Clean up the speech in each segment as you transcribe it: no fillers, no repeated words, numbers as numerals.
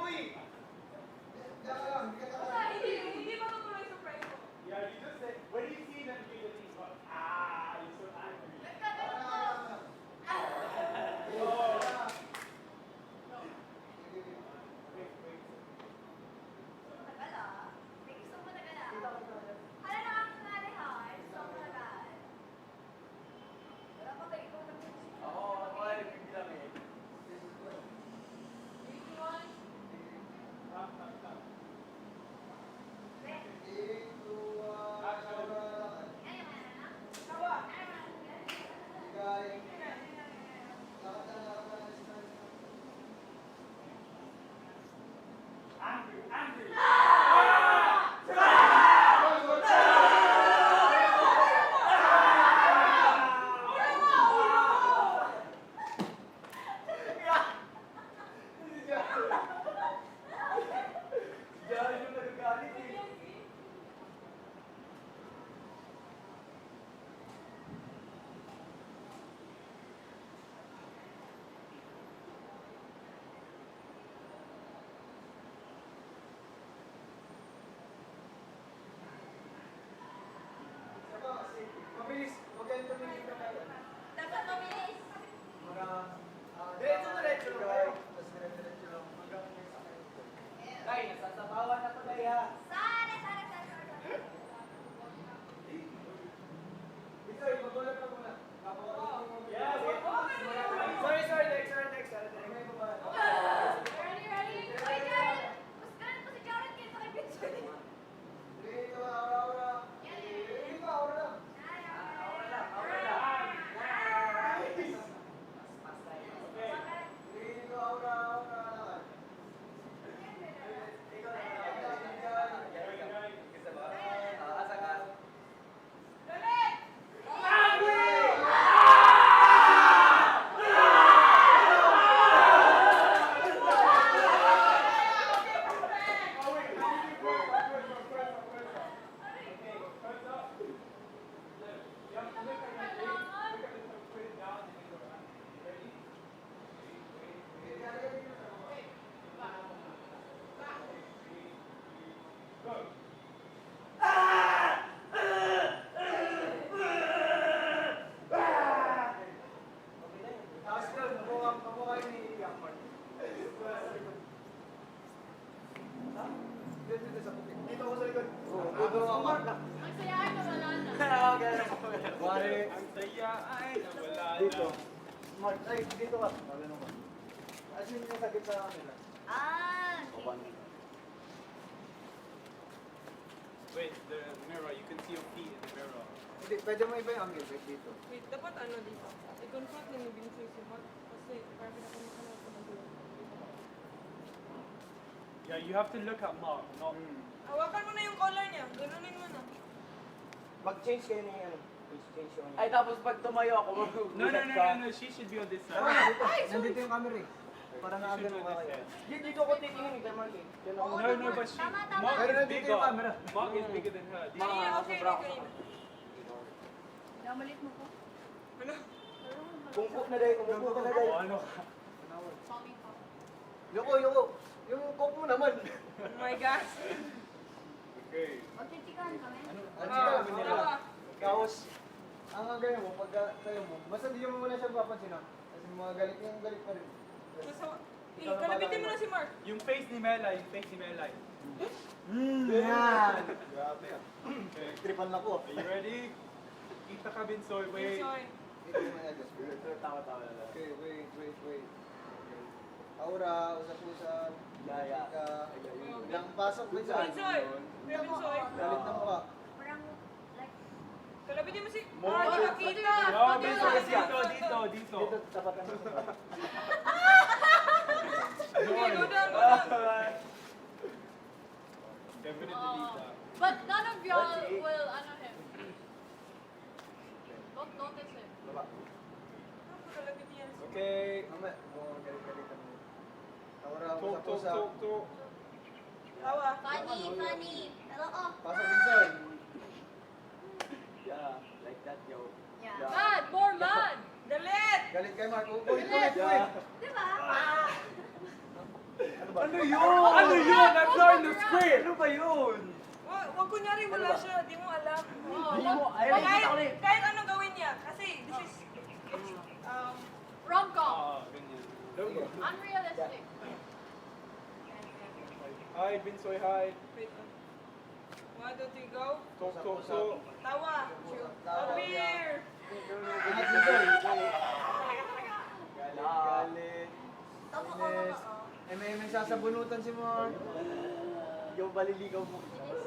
Hindi pa tutuloy surprise ko. Yeah, you just said, when you see them do the thing, but, you're so angry. Mabilis, huwag kayong tumingin na kayo. Dapat mabilis. Diretso lang kayo. Tapos diretso lang. Tay, nasasabawan na to, Tay, ha? Sare. Victor, magulat ka muna. Yeah, Sorry, next. May babae. Ready? Oy, Jared! Mas ganun po si Jared kaysa kay Picture. Dito, aura. Dito, aura lang. Dito, aura. Dito ako sa likod. Dito ako. Ang sayahin na wala na. Ang saya ay nawala na. Dito. Smart. Ay, dito ka. Magano ka. As in, yung sakit sa kanila. Wait, the mirror, you can see your feet in the mirror. Hindi, pwede mo iba yung angle. Wait, dito. Wait, dapat ano dito? I-confront na ni Binsoy si Mark kasi parang pinakamukha ko ng dulo. Yeah, you have to look at Mark, not... Hawakan mo na yung collar niya. Ganunin mo na. Mag-change kayo ni ano. Change yung... Ay, tapos pag tumayo ako, No, she should be on this Tama side. na, dito. Nandito yung camera eh. Para She should nakagano be ka on kayo. this side. dito ako titingin ni Mark eh. No, but she... Tama. Mark Pero is nandito bigger. yung camera. Mark is bigger than her. Kanina, okay na kanina. Namalit mo ko. Ano? Kungkot na dahil, kungkot ka na dahil. Ano ka? Mommy ko. Yoko. Yung coke mo naman. Oh my gosh. Okay. Magchichikahan kami. Ang Ah, chika tawa. Kaos. Ang ganyan mo, pagka tayo mo, basta di mo muna siya papansin ha. Kasi mga galit pa rin. Kalabitin mo na si Mark. Yung face ni Melay. Yan! Grabe ah. Okay. Tripan na ko. Are you ready? Kita ka, Binsoy. Wait. Binsoy. Ito yung adjust. Tawa-tawa na lang. Okay, wait. Aura, usap-usap. Yeah. Ilang pasok ba dyan? Binsoy. Kuya Binsoy. Galit na mukha. Parang, like, Kalabitin mo si... Mo- Ah, di makita. No, Binsoy, dito. Dito, tapat ka na. Okay, go down. Definitely dito. but none of y'all will, him. Don't notice him. Baba. Kalabitin yan. Okay. Mamaya, galit ka mo. Aura, Talk. usap-usap. Tawa. Funny. Hello, oh. Pasok Binsoy. Yeah, like that, yo. Yeah. Mad! More mad! Dalit! Galit kay Mark. Uy. Diba? Ano yun? Ano yun? I'm not in the script! Ano ba yun? Wag kunyari wala siya, di mo alam. Di mo, ay, Kahit, nakikita ko na eh. kahit anong gawin niya, kasi this is, it's, Rom-com. Ah, ganyan. Unrealistic. Hi, Binsoy, hi. wait. 1, 2, 3, go. Talk, talk, talk. Tawa. Appear. Ingat mo sir. Galit. Inis. May sasabunutan si Mark. Yung baliligaw mo.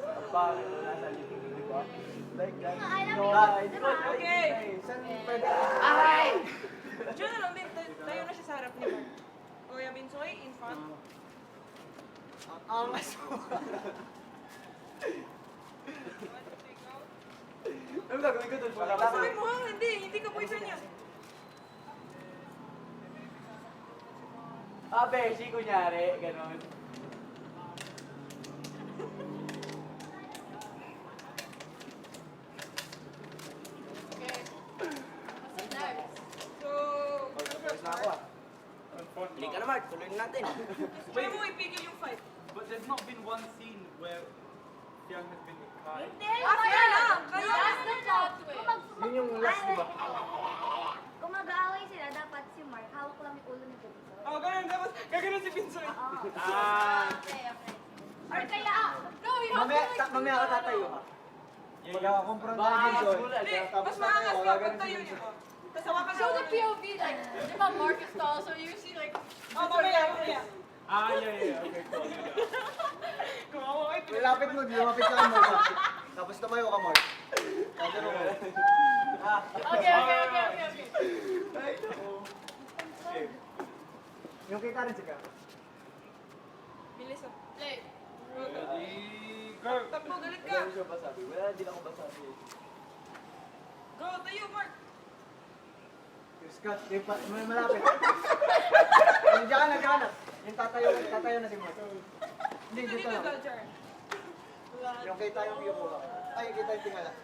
Ang pangit mo nasa liting, di ba? Like that. I love No, you. I- Diba? Okay. Saan pwede? Aray! Diyan na lang din, tayo na siya sa harap ni Mark. Kuya Binsoy, in front. Ang angas mo. 1, 2, 3, go. Ano gagawin ko doon? Wala Pasukin mo ha, hindi ka boyfriend niya. Ah, beshi, kunyari, ganon. Okay. What's next? So, First na ako ah. Hindi ka naman, tuloy na natin. kaya mo ipigil yung fight. But there's not been one scene where Fiang has been with Kai. Hindi. Kaya lang, kaya That's lang. the plot twist. Yun yung last, di ba? Kung mag-aaway sila, dapat si Mark hawak lang yung ulo ni Bunso. Oh, ganun, tapos gaganon si Binsoy. Oo. Ah! Okay, okay. Or kaya, no, you have Mamaya, to like... mamaya ako tatayo ha. Pag ako kumpronta Baka ni Joy. sulat, Hindi, Tapos mas maangas tatayo, ka gaganon pag si tayo Vincent. niya. Tapos hawakan Show ako. the POV, like, di ba Mark is tall, so you see like... Oh, mamaya. Ah, yeah, okay, cool. Kumawa kayo. Lapit mo, di lumapit ka kay Mark. ha? Tapos tumayo ka, Mark. Gagano mo. Okay. Yung kita rin siya. Bilis ah. Play. Ready, go! Takbo, galit ka. Wala siya basabi. Wala din ako basabi. Go, tayo, Mark. Scott, yung may malapit. Yung dyan na. Yung tatayo na si Mark. Hindi, Dito, dito dito, lang. Daljar. Yung kita yung view ko. Ay, kita yung tingala. 1,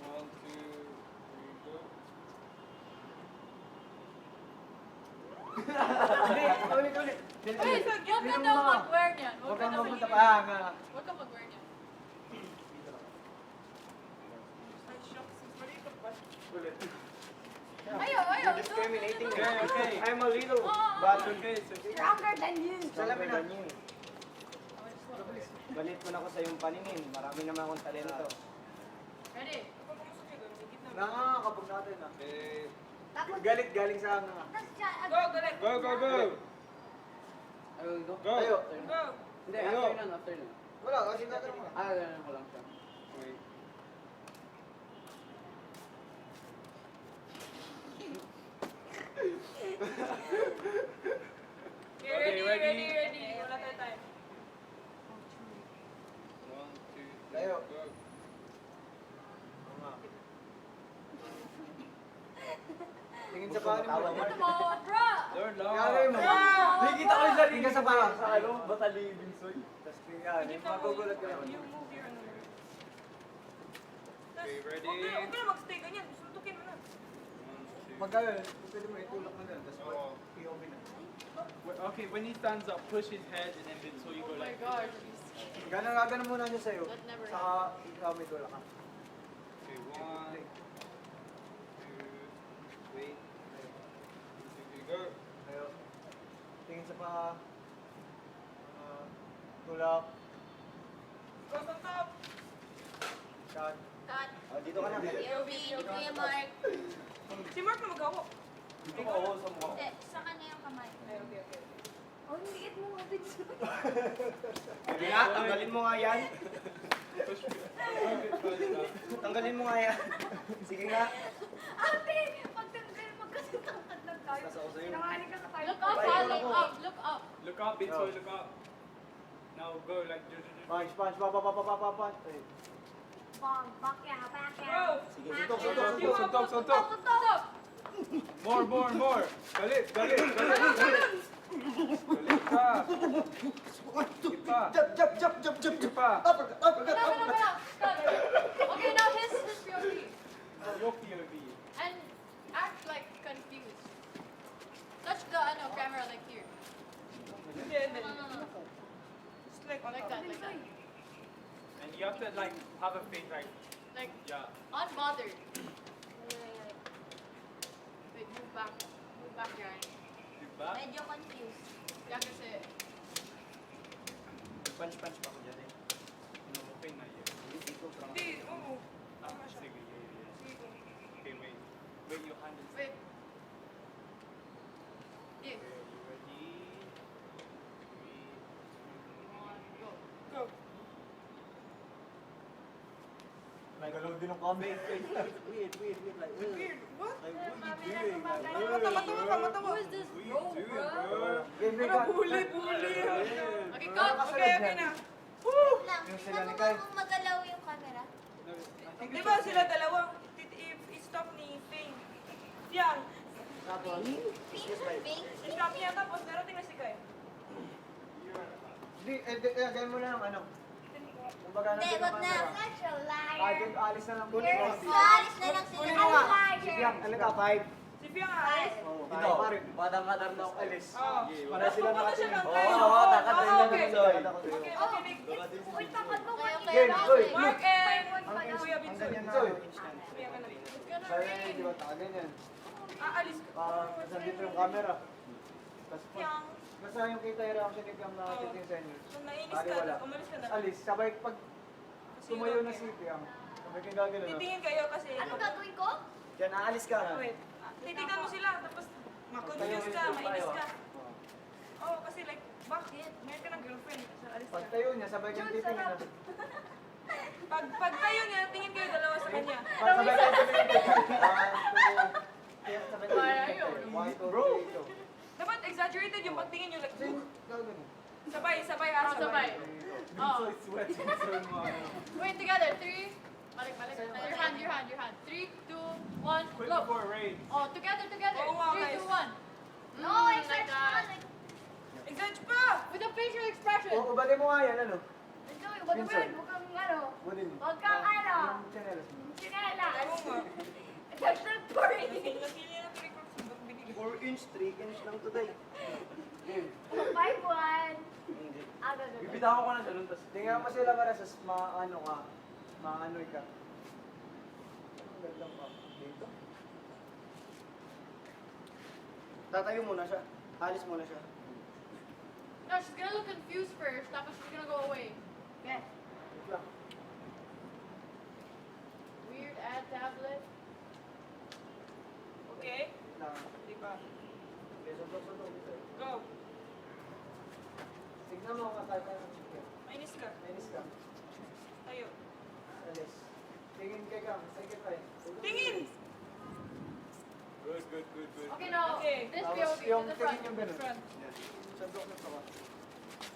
2, 3, go. Hindi, ulit. Wait, huwag ka daw mag-wear niyan. Huwag ka kang daw mapunta mag-wear. pa. Huwag ka mag-wear niyan. Ay, shucks. Maliit pa. Ayaw. Discriminating. Okay. I'm a little. But okay, it's okay. Stronger than you. Salamin na. Balit mo na ako sa iyong paningin. Marami naman akong talento. Ready? Kapag pumusok yun, may gitna. Nakakabog natin ah. Okay. Tapos, Galit galing sa ano nga. tapos siya, Go, galit. Go, go, go! Ano ito? Go! Tayo. Go. Hindi, Tayo. after nun. Wala, kasi natin mo. Ganun ko lang siya. Wait. Okay, ready. ready. Wala tayo time. 1, 2, 3, Tayo. go. Tingin sa paano mo. Come on, bro! Learn Kaya mo. Nakikita ko yung sarili Tingin sa paano. Sa ano? Batalibing soy. Tapos tingnan, yung magugulat ka naman. You move your ano. Okay, ready? Huwag ka na mag-stay ganyan. Suntukin mo na. 1, 2. Magkano, pwede mo itulak mo na. Tapos Oo. POV na. Okay, when he stands up, push his head and then so you Oh go my like gosh. Gano'n muna siya sa'yo. That never Saka ikaw may tulak ka. Okay, 1, 2, wait. 2, 3, go. Tayo. Tingin sa pa. Tulak. Go sa top. Shot. cut. Dito ka na. POV ni Kuya Mark. Si Mark na mag-hawak. Dito ko ako sa mukha. Hindi, sa kanya yung kamay. Ay, okay. Oh, ang liit mo nga, Bunso. Hindi nga, tanggalin mo nga yan. Push me. Okay, Tanggalin mo nga yan. Sige nga. Ate, pagtanggal mo kasi tangkad lang tayo. Nasa ako sa'yo. Sinangaling ka sa tayo. Look up, ah, look up, look up. Look up, Binsoy, look up. Now go like. Punch, pa. Ay. Bang, bakya, bakya. Go. Sige, Suntok. Suntok. Tutok. More. Galit. Galit ka. Sige pa. No. Okay, now his POV. Your POV. And act like confused. Hindi, hindi. No. Just like on Like top. that, like that. And you have to like have a face like, Like, yeah. unbothered. Wait, move back. Move back, Ryan. Diba? Medyo confused. Yeah, kasi, Punch-punch pa ako dyan eh. Okay na yun. Hindi ko prank. Hindi, oo. Tama siya. Sige, yeah, yeah. Sige. Okay, wait. Wait, your hand is... wait. Yeah. Okay, are you ready? 3, 2, 1. Go. Go. Nagalaw din ang kami. Weird. Like, Weird. What? Like, what are you doing? Like, Matawa ka, matawa. Who is this What bro, you doing, bro? bro? Game, Ano, bully. Okay, cut. Okay, okay na. Wait lang, Yung sila tingnan ni mo Kai. ba kung magalaw yung camera? Di ba sila dalawang i-stop ni Fing? Yan. Tapos, Pink? Pink? I-stop niya tapos darating na si Kai. Hindi, gawin mo na ng ano. Kumbaga Hindi, nandun wag ang na. camera. Such a Kahit liar. alis na lang. You're alis na lang sila. Kunin I'm mo nga. liar. Siyak, ano ka, 5? Si Fiang alis. Oo, ito, pare. padang-kadang na ako alis. Oo. Para sila Pupunta siya nakatingin. ng Oo, Kai. oo, takad Ah, din okay. na Soy. Okay, Oh, okay, Nick. uy, takot mo. Okay, okay. Game, Soy. Mark and Ang Kuya ang Binsoy. ganyan na Soy. instant. Fiang ka na. It's gonna Sabi rain. niya, di ba, ganyan. Aalis ka. Tapos nandito yung camera. Tapos Fiang. basta yung kita yung reaction ni Piam na Oo. titing sa inyo. Kung nainis Pare, ka, wala. umalis ka na. Alis, sabay pag Kasi tumayo na okay. si Piam. Sabay kang gagano na. Titingin kayo kasi. Anong gagawin ko? Yan, aalis ka. Wait. Titignan mo sila tapos ma-confuse ka, mainis ka. Oo, kasi like, bakit? Meron ka ng girlfriend. So, alis Pag ka. tayo niya, sabay kang titingin na. Pag tayo niya, tingin kayo dalawa sa kanya. Pag sabay kang titingin. Sabay kang Why are titingin. you? 1, 2, Bro. 3, go. Dapat exaggerated yung pagtingin nyo like, Kasi, gagano. sabay, sabay ha, Oh, sabay. sabay. Oh. Sweat, sweat mo. Wait, together. 3. Balik, balik. Your hand, your hand, your hand. 3, 2, 1, Quick go. before it rains. Oh, together, together. Oo nga, 3, guys. 2, 1. No, like exert mo. that. Like, Exage pa! With a facial expression. O, ubali mo nga yan, ano? wag mo yan. Huwag kang ano. Budin. Huwag kang ano. Yung chanelas mo. Sinelas. Oo nga. Exert for it. Napili na ito record sa ba't binigay. 4 inch, 3 inch lang today. Game. 5-1. Hindi. Ah, gagawin. Bibitawan ko na siya nun, tapos Tingnan mo sila para sa maano ka. Maanoy ka. Gandang pa. Dito. tatayo muna siya. Alis muna siya. No, she's gonna look confused first, tapos she's gonna go away. Okay. Wait lang. Weird ad tablet. Okay? Wait lang. Di ba? Okay, suntok dito. Go. Tignan mo nga tayo ng chicken. Mainis ka. Menis ka. Tayo. Alis. Tingin kay Cam. Sige tayo. Tingin! Good, good, good, good. Okay, now, Okay. this Tapos POV, yung to the front. tingin yung ganun. Front. Suntok na pa.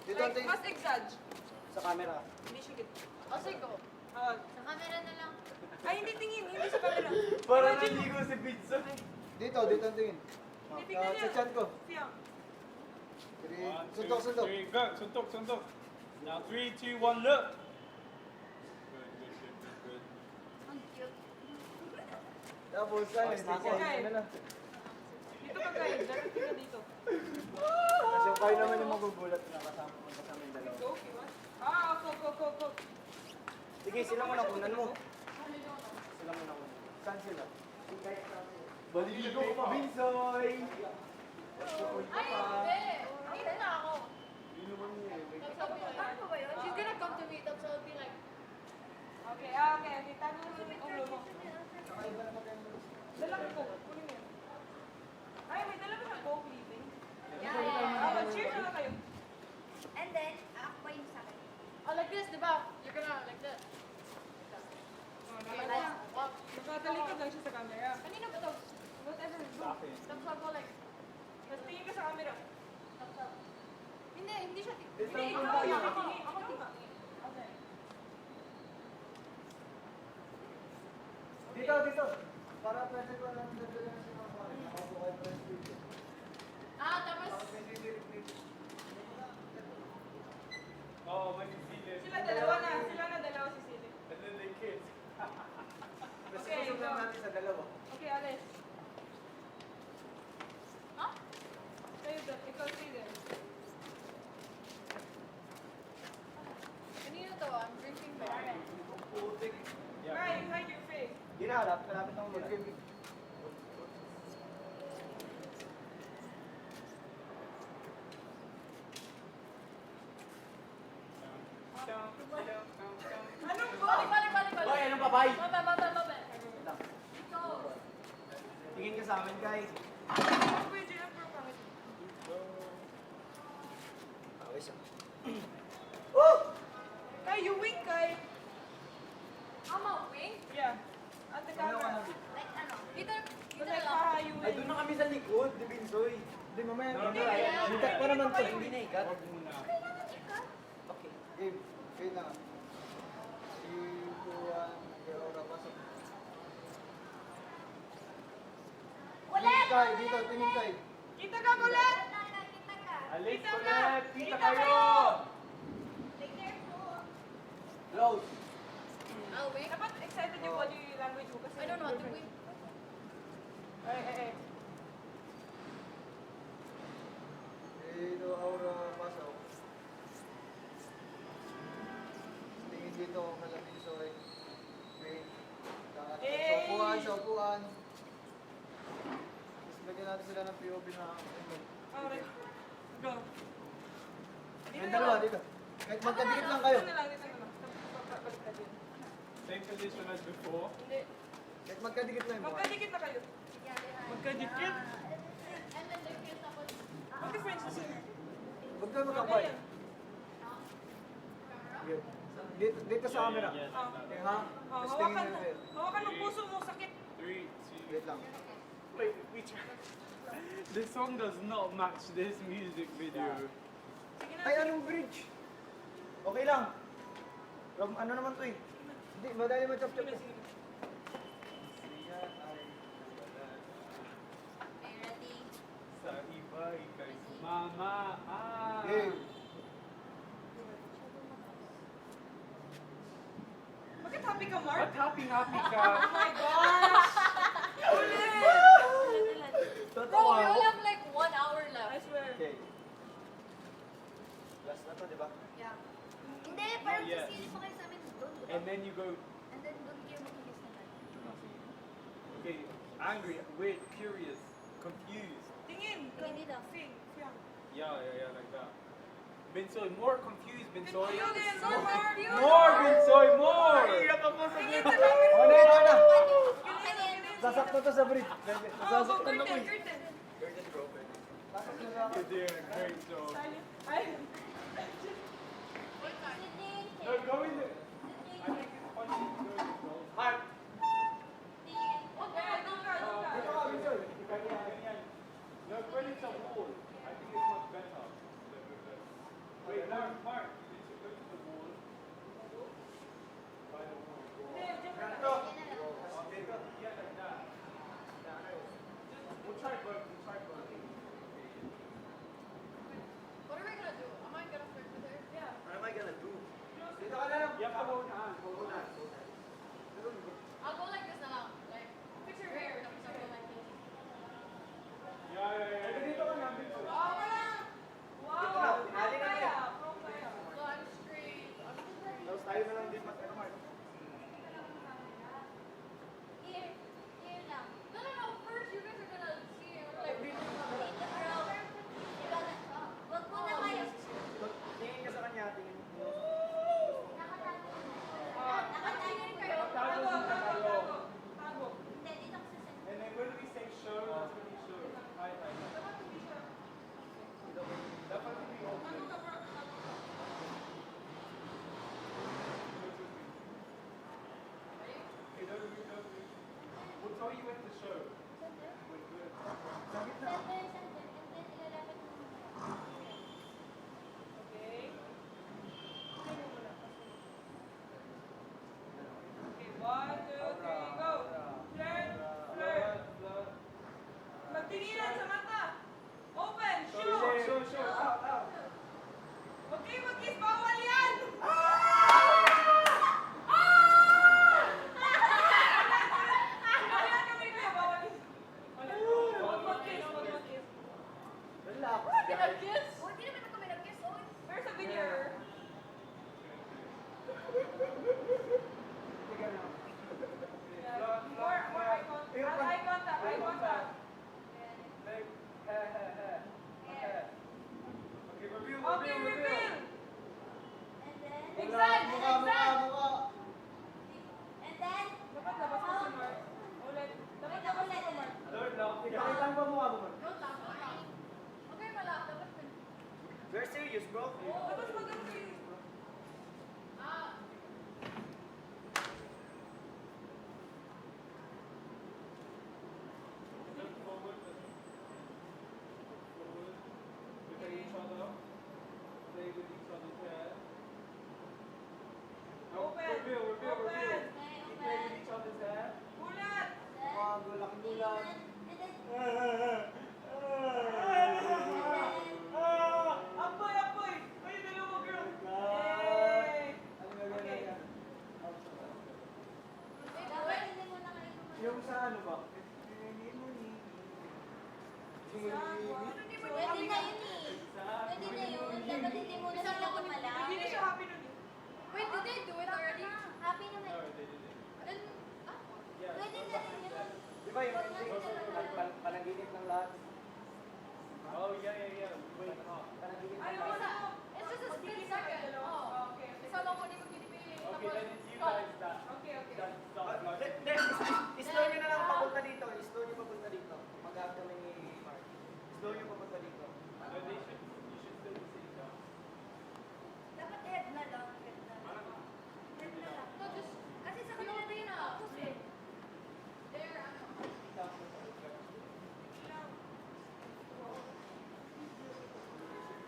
Dito Like, tingin. mas exage. Sa camera. Hindi siya good. Oh, sige, go. Ah, Sa camera na lang. ay, hindi tingin. Hindi sa camera. Para Imagine mo. naligo si Pizza. Dito ang tingin. Hindi tingnan niya. Sa chan ko. Fiang. One, two, Suntok. three, go. Suntok, suntok. Now 3, 2, 1, look. Good, good, good, good, good. Ang cute. Tapos ano, Okay. ano na. Dito ka kayo. Darating ka dito. Kasi yung kayo naman yung magugulat na kasama yung dalawa. Go, Kiwan. Ah, go. Sige, sila muna kunan mo. Sila muna ko. Saan sila? Baliligo ko pa, Binsoy! Ay, hindi. Dito na ako. Ano ba yun? She's gonna come to me, tapos I'll be like, Okay, okay. Tago mo yung ulo mo. Kakaiba naman kayo. Dala ko. Kunin mo yan. Ay, may dala ba ng coke, Living? Yeah. Ah, cheers na lang kayo. And then, ako pa yung sa akin. oh, like this, diba? You're gonna, like this. Okay, Like- walk. Nakatalikod lang siya sa camera. Kanino ba to? Whatever. Go. Sa akin. Tapos I'll go like, Tapos tingin ka sa camera. hindi siya, Hindi, ikaw yung tingin. Ako tingin. Okay. Dito. Para pwede ko lang dadala na si Mama. Ako po kayo press video. Tapos, Tapos may video. Oh, may sisili. Sila dalawa si Silly. And then they kiss. Kasi Okay, susunod go. natin sa dalawa. Okay, alis. huh? Kayo doon. Ikaw, Silly. Malapit na muna. Anong Balik, balik, balik, balik. Boy, anong babay? Baba, baba, baba. Lang. Ito. Tingin ka sa amin, guys. Pwede lang pero pangit. Awis ah. Oh! Kay, you wink, Kay. Ama, wing. Yeah. At the camera. Like ano? Dito, dito But na like, lang. haha, you Ay, wink. doon na kami sa likod, di Binsoy. Hindi, mamaya. Hindi, Ikat pa naman to. Hindi na ikat. Wag muna. Okay. Game. Wait lang. 3, 2, 1. Okay, Aura, pasok. Ulit! Tingin kay, dito, tingin kay. Kita ka, kulat! Kita ka. Alis Kita ulit! ka. Kita Kita kayo! kayo! Take care po. Close. Oh, wing. Dapat excited yung body language mo kasi. I don't know what to wing. Ay. Dito, Aura, pasok. Tingin dito, kala Binsoy. Wait. Hey! Sa upuan. Tapos lagyan natin sila ng POV na Alright. Go. Yung dalawa, dito. Kahit magkadikit lang kayo. Dito na lang, dito na lang. Balik na din. Same position as before. Hindi. Kahit magkadikit lang yung mukha. Magkadikit na kayo. Magkadikit? And then there's your tapos. Mag-difference na sila. Huwag kayo magkapay. Ayan. Good. Dito sa camera. Yeah, Ah. Okay, ha? Tapos tingin Hawakan nyo mo. kayo. Hawakan mo puso mo, sakit. 3, 2. Wait lang. Wait, we try. This song does not match this music video. Sige na. Ay, anong bridge? Okay lang. Ano naman to eh? Hindi, madali Sige ma-chop-chop na, eh. sige na. Okay, ready? Sa iba, ikay mama. Game. Bakit happy ka, Mark? Ba't happy ka? Oh my gosh! Ulit! Bro, Totoo we ako. only have like 1 hour I left. swear. Okay. Last na to, di ba? Yeah. Hindi, parang Not yet. sisili pa kayo sa amin doon. di ba? And then you go, And then doon kayo makinis naman. okay, angry, weird, curious, confused. Tingin. Hindi daw. Sing. Yeah. Yeah, like that. Binsoy, more confused, Binsoy. Confused din. More confused. More, Binsoy, more! Tingin sa camera. Ano yun, ano? Ganyan. Sasakto to sa bridge. Oh, go Sasaktan na ko curtain, eh. curtain. Curtain broken. Pasok na sa You're doing a great job. Silent. Ay. Sydney, No, go in there. I think it's funny to go in this role. Mark! Okay, doon ka, doon ka. Dito ka, Binsoy. No, when it's a wall, I think it's much better. Wait, Mark, you need to go to the wall. By the wall. Hindi, dyan ka. Ganito. Yeah, like that. We'll try both, What are we gonna do? Am I gonna flirt with her? Yeah. What am I gonna do? Dito ka na lang. You have to hold hands, hold hands. I'll go like this na lang. Like, fix your hair. Tapos I'll go like this. Yeah. Dito ka na, Binsoy. Wow, wala. Wow. Tinali na Kaya, niya. pro kaya. So I'm straight. Tapos tayo na lang din mas ano, Mark. Here. Here lang. No. First, you guys are gonna see. Like, Dito, bro. Ikaw na. Wag mo na kayo. Tingin ka sa kanya, tingin mo. Nakatago. Ah, Nakatago rin kayo. Tago. Tago. Hindi, dito ako sa center. And then when we say show, that's when you show. Hi. That's when we all Tago ka, bro. Okay, don't move. We'll tell you when to show. Wait, good. Center, center. And then ilalapit mo. Okay. Okay, 1, 2, 3, go. Flirt. Magtinginan sa mata. Open. Show. Show. Out. Okay, mag-kiss. Bawal yan. Bawal kami kuya. Bawal. Wag mag-kiss. Relax. Pinag-kiss? Oh, hindi naman ako may nag-kiss. Oh, Where's the video? Sige na. More serious, bro. Dapat magano kayo. Look forward. Forward. Look at each other. Play with each other's hair. No, Open. reveal, reveal, Open. reveal. You play with each other's hair. Bulat! Mga gulak-gulak. And then, Apoy, apoy! Kayo dalawa, girl! Yay! Ano nga ganyan? dapat hindi mo na kayo Yung sa ano ba? Pwede na yun eh. Pwede na yun. Dapat hindi mo na sila kumala. Hindi na siya happy nun eh. Wait, did they do it already? Happy naman. No, they didn't. Then, ah, Yeah. Pwede na rin yun. Di ba yung panaginip ng lahat? Oh, yeah, yeah, yeah. Wake up. Panaginip ng Ayaw lahat. isa. it's just a split second. Oh. Okay, okay. Isama ko ni Pagpipili. Okay, then it's you guys that Okay, okay. that stop flushing. Slow nyo na lang papunta dito. Slow nyo papunta dito. Mag-act kami ni Mark. Slow nyo papunta dito. No, they should. You should still be sitting down. Dapat head na lang. Head na lang. Parang- Head na lang. No, just, Kasi sa kanila na yun focus eh. there, ano.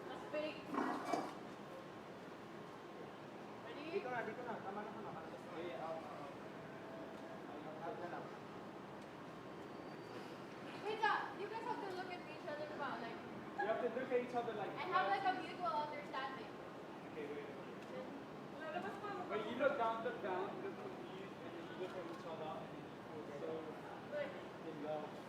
Mas big. Ready? Dito na, dito na. Tama na ka na. Yeah, out. Out na lang. Wait, you guys have to look at each other about, like, You have to look at each other like. and have like a mutual understanding. Okay, wait. Lalabas pa. When you look down, you look confused, and then you look at each other, and then you feel so Good. in love.